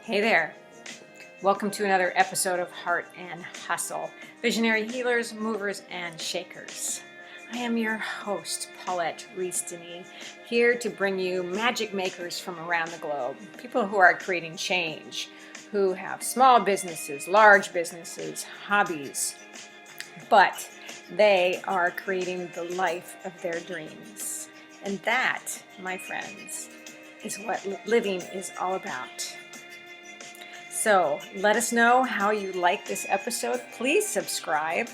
Hey there. Welcome to another episode of Heart and Hustle, Visionary Healers, Movers, and Shakers. I am your host, Paulette Rees-Denis, here to bring you magic makers from around the globe, people who are creating change, who have small businesses, large businesses, hobbies, but they are creating the life of their dreams. And that, my friends, is what living is all about. So let us know how you like this episode. Please subscribe,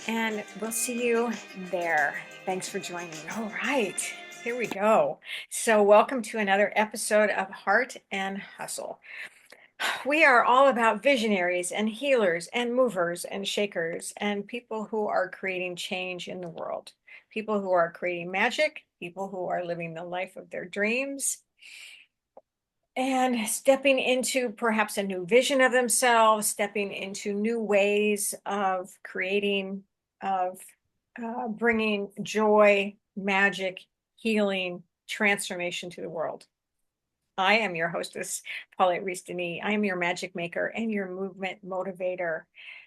and we'll see you there. Thanks for joining. All right, here we go. So welcome to another episode of Heart and Hustle. We are all about visionaries and healers and movers and shakers and people who are creating change in the world, people who are creating magic, people who are living the life of their dreams, and stepping into perhaps a new vision of themselves, stepping into new ways of creating, of bringing joy, magic, healing, transformation to the world. I am your hostess, Paulette Rees-Denis. I am your magic maker and your movement motivator,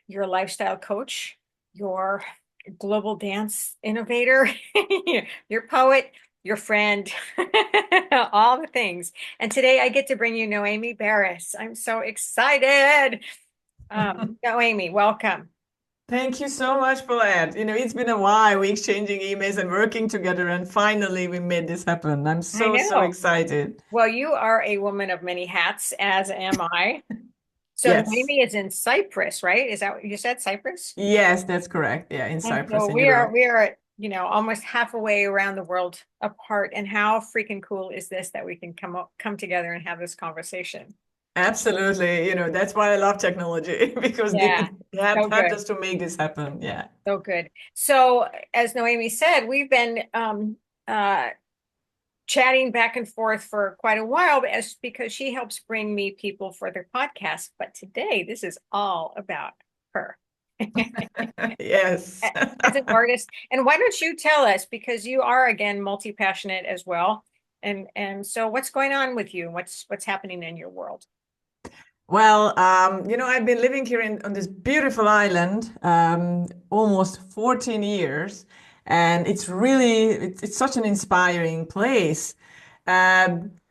your lifestyle coach, your global dance innovator, your poet, your friend, all the things. And today I get to bring you Noemi Beres. I'm so excited. Noemi, welcome. Thank you so much, Paulette. It's been a while. We exchanging emails and working together, and finally we made this happen. I'm I so know. excited. Well, you are a woman of many hats, as am I. So Yes. Noemi is in Cyprus, right? Is that what you said, Cyprus? Yes, that's correct. Yeah, in And so Cyprus in we are Europe. we are, almost halfway around the world apart. And how freaking cool is this that we can come together and have this conversation? Absolutely. That's why I love technology because Yeah, it so helped good. us to make this happen. Yeah. So good. So as Noemi said, we've been chatting back and forth for quite a while because she helps bring me people for their podcast. But today, this is all about her. Yes. As an artist. And why don't you tell us, because you are again multi-passionate as well. And so what's going on with you? What's happening in your world? Well, I've been living here on this beautiful island almost 14 years, and it's such an inspiring place.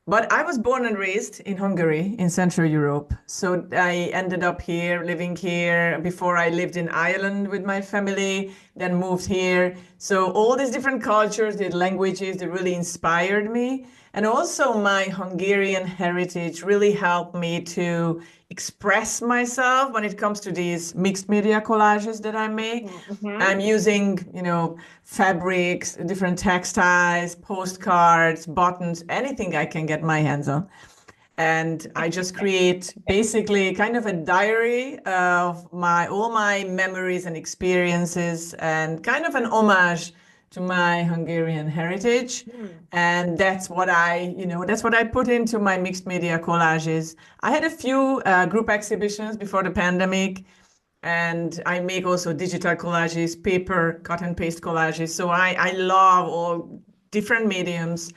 But I was born and raised in Hungary, in Central Europe. So I ended up here, living here. Before I lived in Ireland with my family, then moved here. So all these different cultures, the languages, they really inspired me. And also my Hungarian heritage really helped me to express myself when it comes to these mixed media collages that I make. Mm-hmm. I'm using, fabrics, different textiles, postcards, buttons, anything I can get my hands on. And I just create basically kind of a diary of all my memories and experiences and kind of an homage to my Hungarian heritage. Hmm. And that's what I put into my mixed media collages. I had a few group exhibitions before the pandemic, and I make also digital collages, paper, cut and paste collages. So I love all different mediums.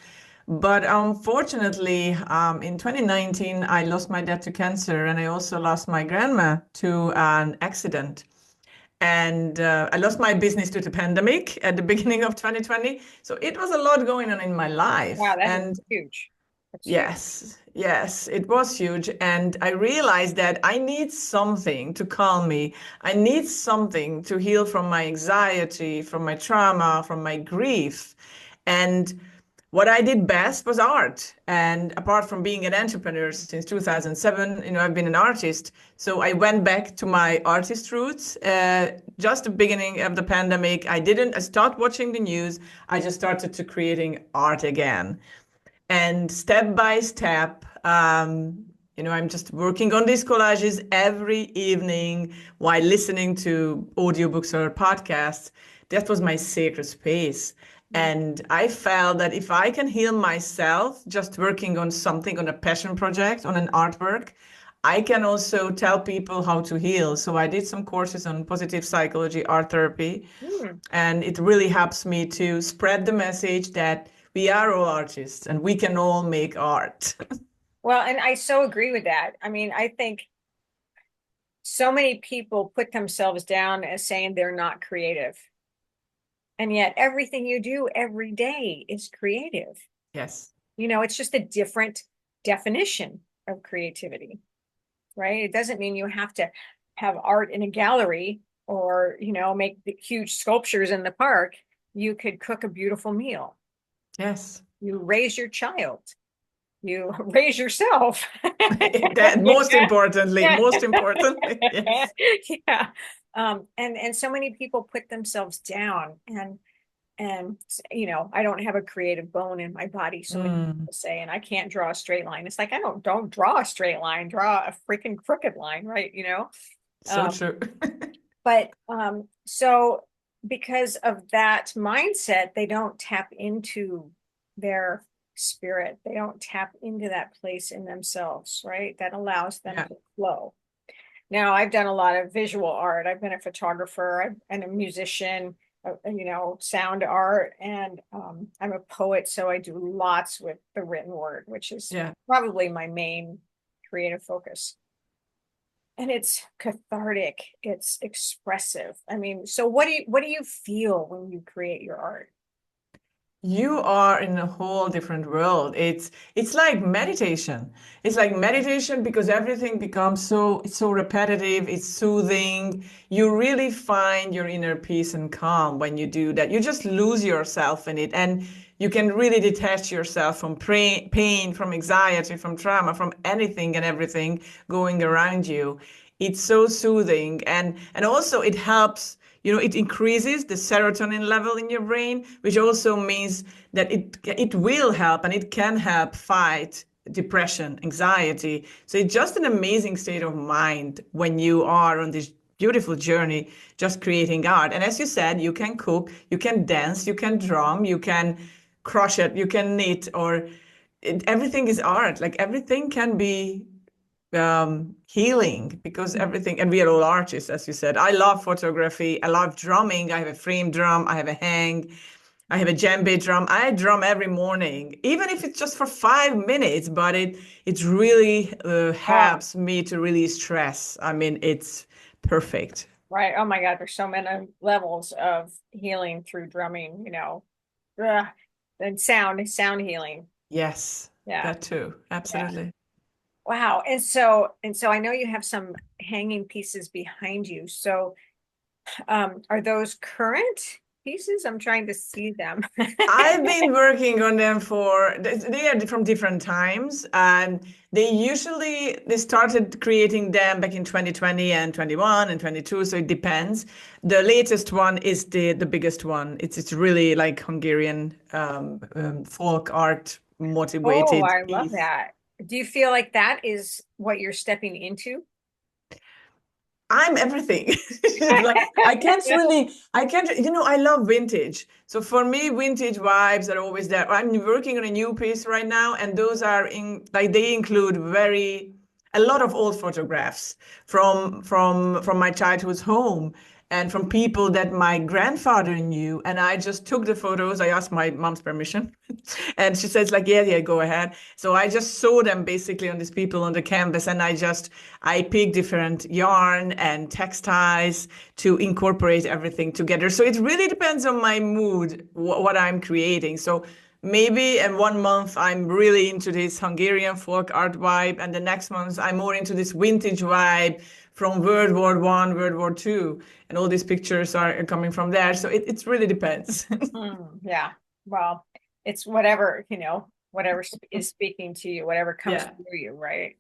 But unfortunately, in 2019, I lost my dad to cancer, and I also lost my grandma to an accident. And I lost my business to the pandemic at the beginning of 2020. So it was a lot going on in my Wow, life. that is And huge. That's huge. yes, it was huge. And I realized that I need something to calm me. I need something to heal from my anxiety, from my trauma, from my grief. And what I did best was art. And apart from being an entrepreneur since 2007, I've been an artist. So I went back to my artist roots. Just the beginning of the pandemic, I stopped watching the news. I just started to creating art again. And step by step, I'm just working on these collages every evening while listening to audiobooks or podcasts. That was my sacred space. And I felt that if I can heal myself just working on something, on a passion project, on an artwork, I can also tell people how to heal. So I did some courses on positive psychology, art therapy, Hmm. and it really helps me to spread the message that we are all artists and we can all make art. Well, and I so agree with that. I mean, I think so many people put themselves down as saying they're not creative. And yet everything you do every day is creative. Yes. It's just a different definition of creativity, right? It doesn't mean you have to have art in a gallery or, make the huge sculptures in the park. You could cook a beautiful meal. Yes. You raise your child. You raise yourself. That Yeah. most importantly, yes. Yeah. And so many people put themselves down and I don't have a creative bone in my body, so many Mm, people say, and I can't draw a straight line. It's like, I don't draw a straight line, draw a freaking crooked line, right? so Um, true. but so because of that mindset, they don't tap into their spirit. They don't tap into that place in themselves, right? That allows them Yeah. to flow. Now, I've done a lot of visual art. I've been a photographer and a musician, sound art, and I'm a poet, so I do lots with the written word, which is Yeah. probably my main creative focus. And it's cathartic, it's expressive. I mean, so what do you feel when you create your art? You are in a whole different world. It's like meditation. It's like meditation because everything becomes it's so repetitive, it's soothing. You really find your inner peace and calm when you do that. You just lose yourself in it and you can really detach yourself from pain, from anxiety, from trauma, from anything and everything going around you. It's so soothing and also it helps, it increases the serotonin level in your brain, which also means that it will help and it can help fight depression, anxiety. So it's just an amazing state of mind when you are on this beautiful journey just creating art. And as you said, you can cook, you can dance, you can drum, you can crochet, you can knit, or everything is art. Like everything can be healing because everything, and we are all artists, as you said. I love photography. I love drumming. I have a frame drum. I have a hang. I have a djembe drum. I drum every morning, even if it's just for 5 minutes, but it really Oh, helps me to release stress. I mean, it's perfect. right. Oh my God, there's so many levels of healing through drumming, Ugh. And sound healing. Yes, Yeah. that too. Yeah. Absolutely. Wow. And so I know you have some hanging pieces behind you. So are those current pieces? I'm trying to see them. I've been working on them they are from different times, and they started creating them back in 2020 and 21 and 22, so it depends. The latest one is the biggest one. It's really like Hungarian folk art Oh, motivated I love piece. that. Do you feel like that is what you're stepping into? I'm everything. Like I can't, I love vintage. So for me, vintage vibes are always there. I'm working on a new piece right now, and those are they include a lot of old photographs from my childhood's home and from people that my grandfather knew. And I just took the photos. I asked my mom's permission, and she says like, yeah, go ahead. So I just saw them basically on these people on the canvas, and I pick different yarn and textiles to incorporate everything together. So it really depends on my mood, what I'm creating. So maybe in 1 month I'm really into this Hungarian folk art vibe, and the next month I'm more into this vintage vibe from World War I, World War II, and all these pictures are coming from there. So it really depends. Yeah. Well, it's whatever is speaking to you, whatever comes Yeah, through you, right?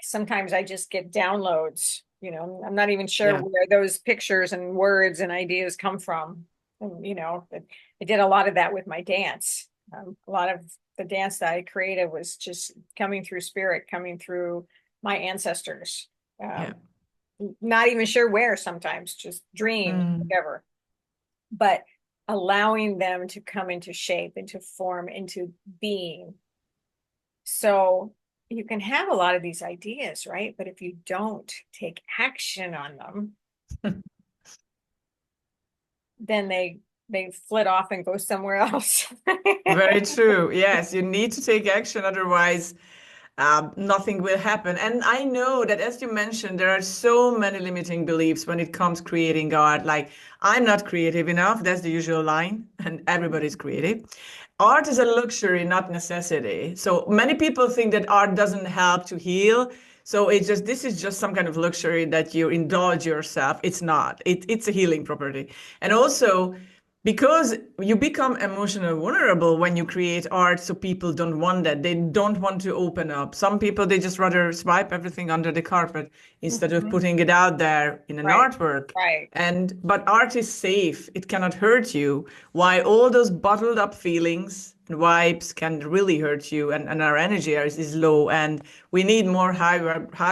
Sometimes I just get downloads, I'm not even sure yeah, where those pictures and words and ideas come from. And, I did a lot of that with my dance. A lot of the dance that I created was just coming through spirit, coming through my ancestors. yeah. Um, Not even sure where sometimes, just dreams, Mm. whatever. But allowing them to come into shape, into form, into being. So you can have a lot of these ideas, right? But if you don't take action on them, then they flit off and go somewhere else. Very true. Yes, you need to take action. Otherwise, nothing will happen. And I know that, as you mentioned, there are so many limiting beliefs when it comes creating art. Like, I'm not creative enough. That's the usual line, and everybody's creative. Art is a luxury, not necessity. So many people think that art doesn't help to heal. So this is just some kind of luxury that you indulge yourself. It's not. It's a healing property. And also, because you become emotionally vulnerable when you create art, so people don't want that. They don't want to open up. Some people, they just rather swipe everything under the carpet instead of Mhm. putting it out there in an Right, artwork. right. But art is safe. It cannot hurt you. Why all those bottled up feelings and vibes can really hurt you, and our energy is low, and we need more high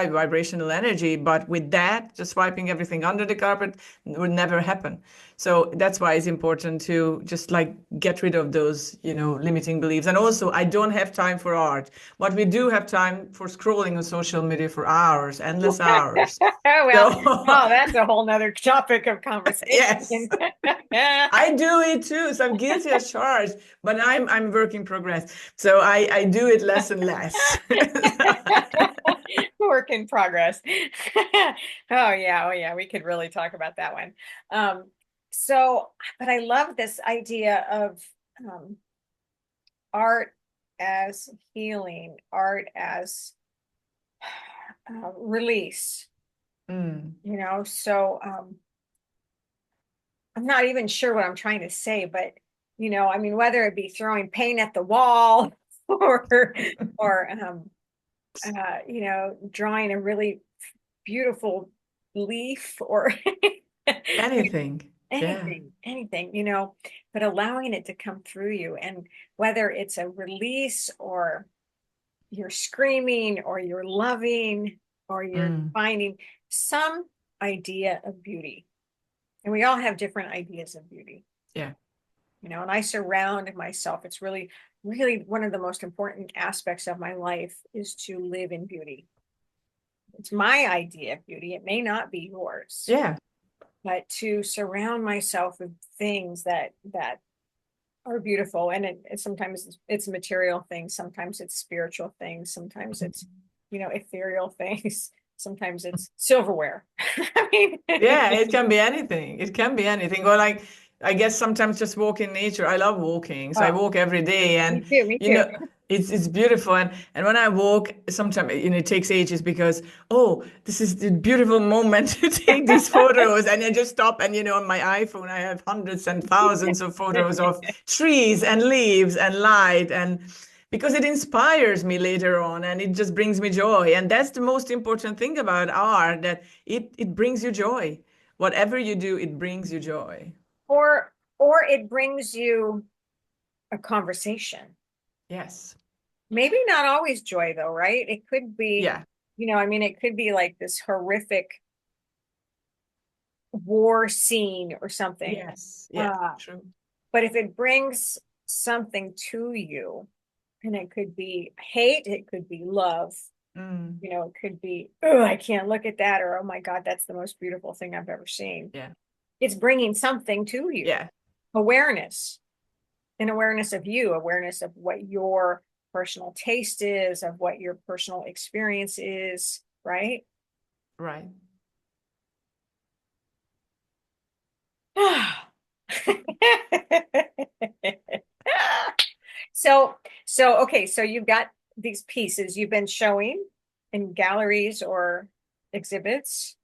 vibrational energy. But with that, just swiping everything under the carpet would never happen. So that's why it's important to just like get rid of those, limiting beliefs. And also, I don't have time for art, but we do have time for scrolling on social media for hours, endless hours. Well, So, oh, that's a whole nother topic of yes, conversation. I do it too. So I'm guilty as charged, but I'm work in progress. So I do it less and less. Work in progress. Oh yeah, oh yeah, we could really talk about that one. Um, but I love this idea of um, art as healing, art as release, Mm. I'm not even sure what I'm trying to say, but I mean, whether it be throwing paint at the wall or drawing a really beautiful leaf or Anything. Yeah. anything, but allowing it to come through you. And whether it's a release or you're screaming or you're loving or you're Mm. finding some idea of beauty. And we all have different ideas of beauty, Yeah. and I surround myself. It's really, really one of the most important aspects of my life is to live in beauty. It's my idea of beauty. It may not be yours, Yeah. but to surround myself with things that are beautiful. And sometimes it's material things, sometimes it's spiritual things, sometimes it's ethereal things, sometimes it's silverware. I mean, Yeah, it can be anything. It can be anything. Or like, I guess sometimes just walk in nature. I love walking. So I oh, walk every day, me and too, me you too. know, it's beautiful. And when I walk, sometimes it takes ages because, oh, this is the beautiful moment to take these photos. And I just stop, and on my iPhone I have hundreds and thousands of photos of trees and leaves and light, and because it inspires me later on, and it just brings me joy. And that's the most important thing about art, that it brings you joy. Whatever you do, it brings you joy. or it brings you a conversation. Yes. Maybe not always joy though, right? It could be, Yeah. I mean, it could be like this horrific war scene or something. Yes. Yeah. Uh, True. but if it brings something to you, and it could be hate, it could be love, Mm. it could be, oh, I can't look at that, or oh my God, that's the most beautiful thing I've ever seen. Yeah. It's bringing something to you. Yeah. Awareness, an awareness of you, awareness of what your personal taste is, of what your personal experience is, right? Right. So, okay, so you've got these pieces you've been showing in galleries or exhibits.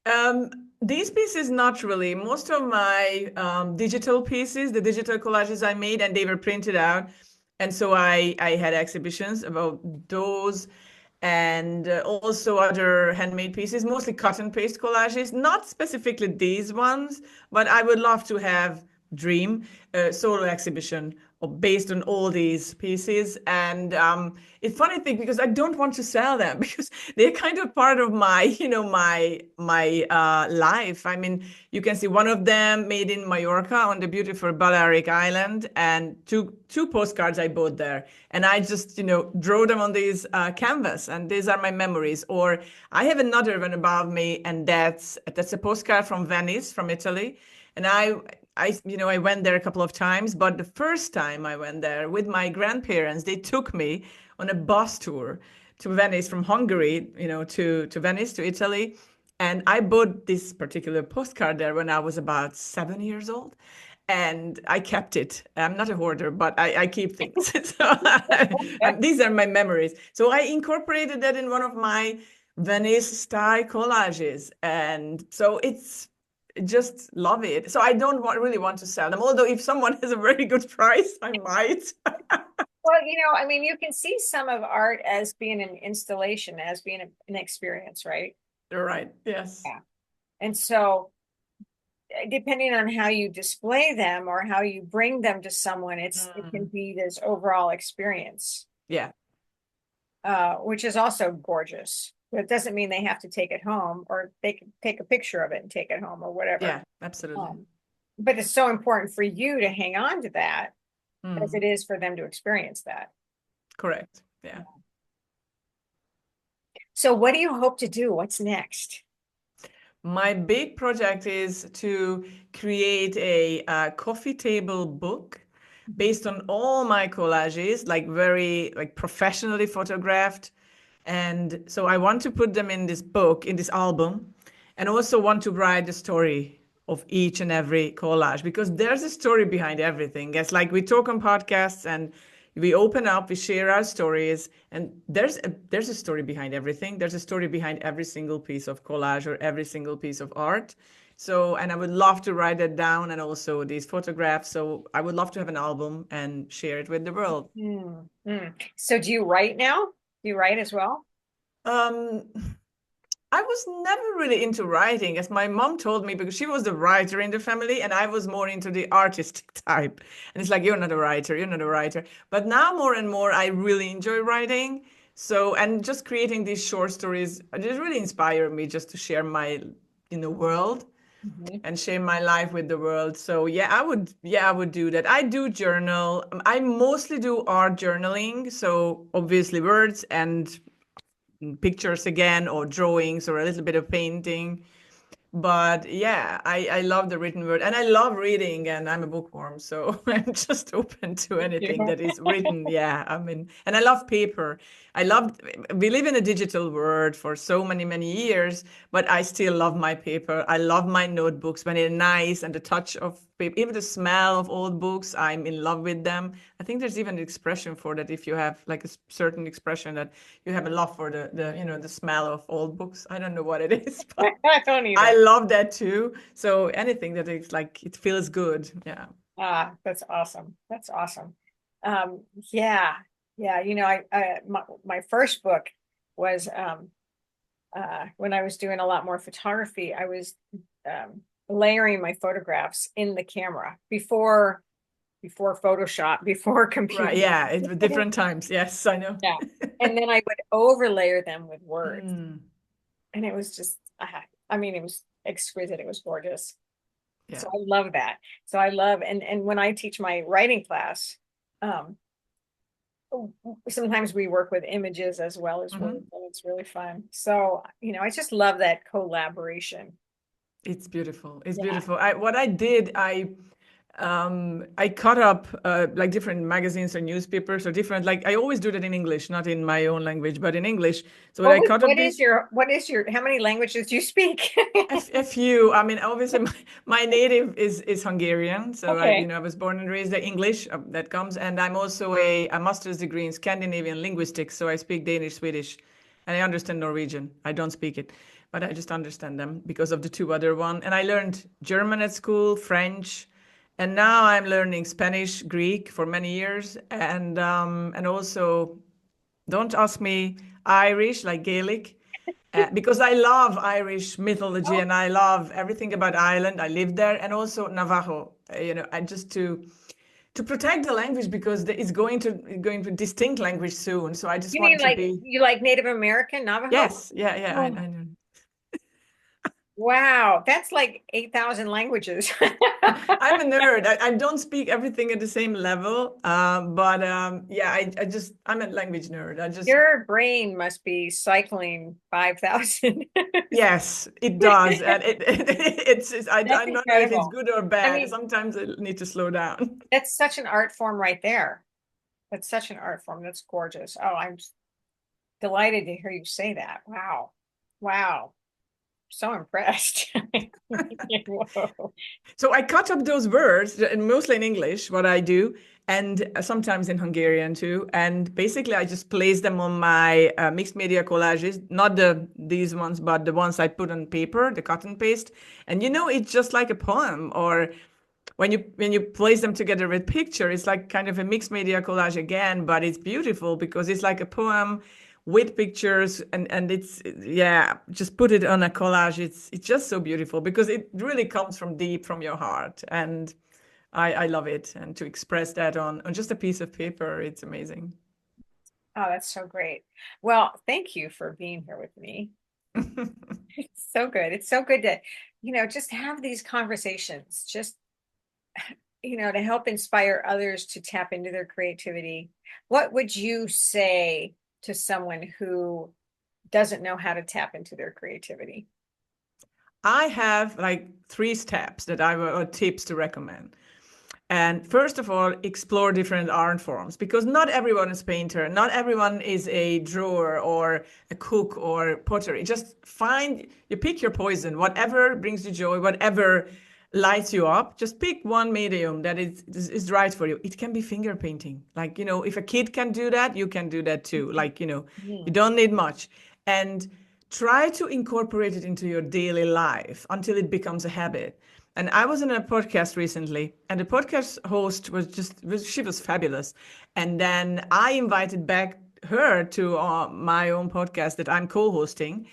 Um, these pieces, not really. Most of my digital pieces, the digital collages I made, and they were printed out. And so I had exhibitions about those, and also other handmade pieces, mostly cut and paste collages, not specifically these ones, but I would love to have dream solo exhibition based on all these pieces. And it's funny thing, because I don't want to sell them because they're kind of part of my my life. I mean, you can see one of them made in Mallorca on the beautiful Balearic Island, and two postcards I bought there, and I just draw them on these canvas, and these are my memories. Or I have another one above me, and that's a postcard from Venice, from Italy. And I went there a couple of times, but the first time I went there with my grandparents, they took me on a bus tour to Venice from Hungary, to Venice, to Italy. And I bought this particular postcard there when I was about 7 years old. And I kept it. I'm not a hoarder, but I keep things. So these are my memories. So I incorporated that in one of my Venice style collages. And so it's just love it. So I don't really want to sell them. Although if someone has a very good price, I might. Well, I mean, you can see some of art as being an installation, as being an experience, right? You're right. Yes. Yeah. And so, depending on how you display them or how you bring them to someone, it can be this overall experience, Yeah. which is also gorgeous. But it doesn't mean they have to take it home, or they can take a picture of it and take it home or whatever. Yeah, absolutely. But it's so important for you to hang on to that as it is for them to experience that. Correct. Yeah. So what do you hope to do? What's next? My big project is to create a coffee table book based on all my collages, like very professionally photographed. And so I want to put them in this book, in this album, and also want to write the story of each and every collage, because there's a story behind everything. It's like we talk on podcasts and we open up, we share our stories, and there's a story behind everything. There's a story behind every single piece of collage or every single piece of art. So, and I would love to write that down, and also these photographs. So I would love to have an album and share it with the world. So do you write now? Do you write as well? I was never really into writing, as my mom told me, because she was the writer in the family and I was more into the artistic type. And it's like, you're not a writer, you're not a writer. But now more and more, I really enjoy writing. So, and just creating these short stories, just really inspire me just to share my, world and share my life with the world. So I would do that. I do journal. I mostly do art journaling. So obviously words and pictures again, or drawings, or a little bit of painting. But I love the written word, and I love reading, and I'm a bookworm, so I'm just open to anything that is written. Yeah, I mean, and I love paper. We live in a digital world for so many, many years, but I still love my paper. I love my notebooks when they're nice, and the touch of paper, even the smell of old books, I'm in love with them. I think there's even an expression for that. If you have like a certain expression that you have a love for the smell of old books. I don't know what it is, but I don't either. I love that too. So anything that is like, it feels good. Yeah. That's awesome. That's awesome. Yeah. My first book was when I was doing a lot more photography. I was layering my photographs in the camera before Photoshop, before computer. Right. Yeah. It's different times. Yes, I know. Yeah. And then I would overlayer them with words. And it was just, I mean, it was exquisite. It was gorgeous. Yeah. So I love that. So I love, and when I teach my writing class, sometimes we work with images as well as words, and it's really fun. So, I just love that collaboration. It's beautiful. It's beautiful. What I did, I cut up like different magazines or newspapers or different, like I always do that in English, not in my own language, but in English. So I cut up how many languages do you speak? a few. I mean, obviously my native is Hungarian. So Okay. I was born and raised English, that comes. And I'm also a master's degree in Scandinavian linguistics. So I speak Danish, Swedish, and I understand Norwegian. I don't speak it, but I just understand them because of the two other one. And I learned German at school, French, and now I'm learning Spanish, Greek for many years, and also, don't ask me, Irish, like Gaelic, because I love Irish mythology and I love everything about Ireland. I lived there, and also Navajo. I just to protect the language, because it's going to distinct language soon. So I just want to be. You like Native American Navajo? Yes, yeah, I know. Wow, that's like 8,000 languages. I'm a nerd. I don't speak everything at the same level, but yeah, I'm a language nerd. Your brain must be cycling 5,000. Yes, it does, and That's I don't know if it's incredible. good or I bad. mean, Sometimes I need to slow down. that's such an art form right there. That's such an art form. That's gorgeous. Oh, I'm delighted to hear you say that. Wow. Wow. So impressed. Whoa. So I cut up those words, and mostly in English, what I do, and sometimes in Hungarian too. And basically, I just place them on my mixed media collages, not these ones, but the ones I put on paper, the cotton paste. And it's just like a poem, or when you place them together with picture, it's like kind of a mixed media collage again, but it's beautiful because it's like a poem with pictures, and it's, yeah, just put it on a collage. It's just so beautiful because it really comes from deep from your heart, and I love it. And to express that on just a piece of paper, it's amazing. Oh, that's so great. Well, thank you for being here with me. It's so good. It's so good to, just have these conversations, just, to help inspire others to tap into their creativity. What would you say to someone who doesn't know how to tap into their creativity? I have like three steps that or tips to recommend. And first of all, explore different art forms because not everyone is painter, not everyone is a drawer or a cook or pottery. Just you pick your poison, whatever brings you joy, whatever lights you up. Just pick one medium that is right for you. It can be finger painting. Like, if a kid can do that, you can do that too. Like, you Mm. don't need much. And try to incorporate it into your daily life until it becomes a habit. And I was in a podcast recently, and the podcast host she was fabulous. And then I invited back her to my own podcast that I'm co-hosting.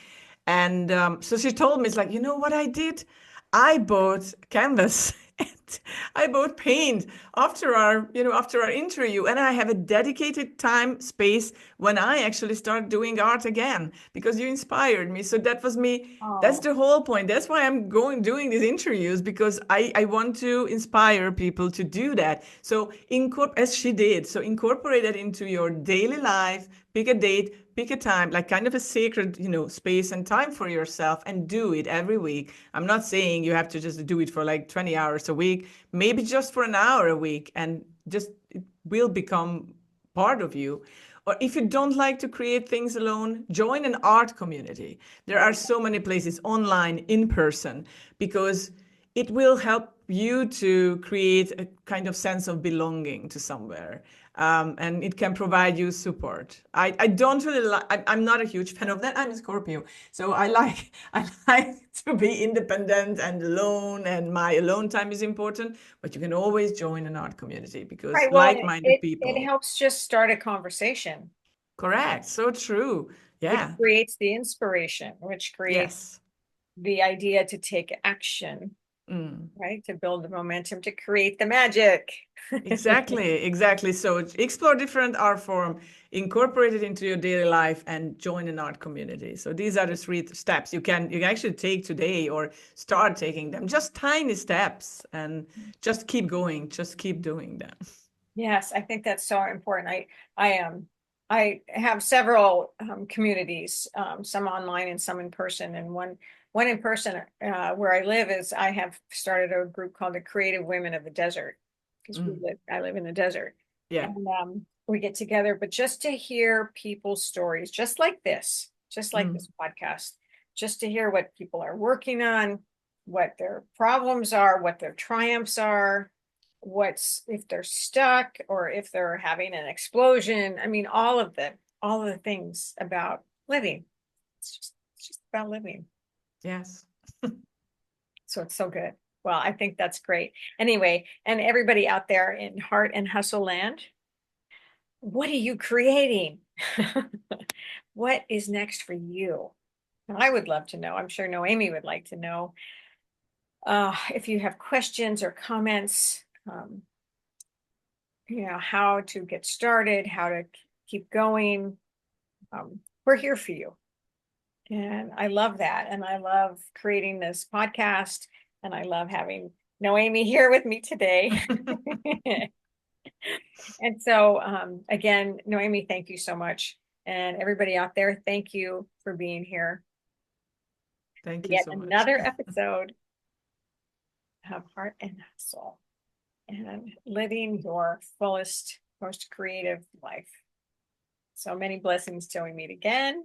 And so she told me, it's like, you know what I did? I bought canvas and I bought paint after our interview, and I have a dedicated time space when I actually start doing art again because you inspired me. So that was me. That's Oh, the whole point. That's why I'm doing these interviews because I want to inspire people to do that. So as she did. So incorporate that into your daily life. Pick a date, pick a time, like kind of a sacred, space and time for yourself, and do it every week. I'm not saying you have to just do it for like 20 hours a week, maybe just for an hour a week, and just it will become part of you. Or if you don't like to create things alone, join an art community. There are so many places online, in person, because it will help you to create a kind of sense of belonging to somewhere. And it can provide you support. I don't really like, I'm not a huge fan of that. I'm a Scorpio. So I like to be independent and alone, and my alone time is important. But you can always join an art community because right. Well, like-minded it people. helps just start a conversation, Correct. So true. which Yeah. creates the inspiration, which creates Yes. the idea to take action, Mm. right? To build the momentum, to create the magic. Exactly, exactly. So explore different art form, incorporate it into your daily life, and join an art community. So these are the three steps you can actually take today or start taking them. Just tiny steps, and just keep going. Just keep doing them. Yes, I think that's so important. I I have several communities, some online and some in person. And one in person where I live is I have started a group called the Creative Women of the Desert because Mm, I live in the desert, yeah. and we get together, but just to hear people's stories, just like Mm, this podcast, just to hear what people are working on, what their problems are, what their triumphs are, what's if they're stuck or if they're having an explosion. I mean, all of the things about living. It's just about living. yes. So it's so good. Well, I think that's great. Anyway, and everybody out there in Heart and Hustle Land, what are you creating? What is next for you? I would love to know. I'm sure Noemi would like to know. If you have questions or comments, how to get started, how to keep going. We're here for you. And I love that. And I love creating this podcast. And I love having Noemi here with me today. And so, again, Noemi, thank you so much. And everybody out there, thank you for being here. Thank you Yet so much. another episode of Heart and Hustle and living your fullest, most creative life. So many blessings till we meet again.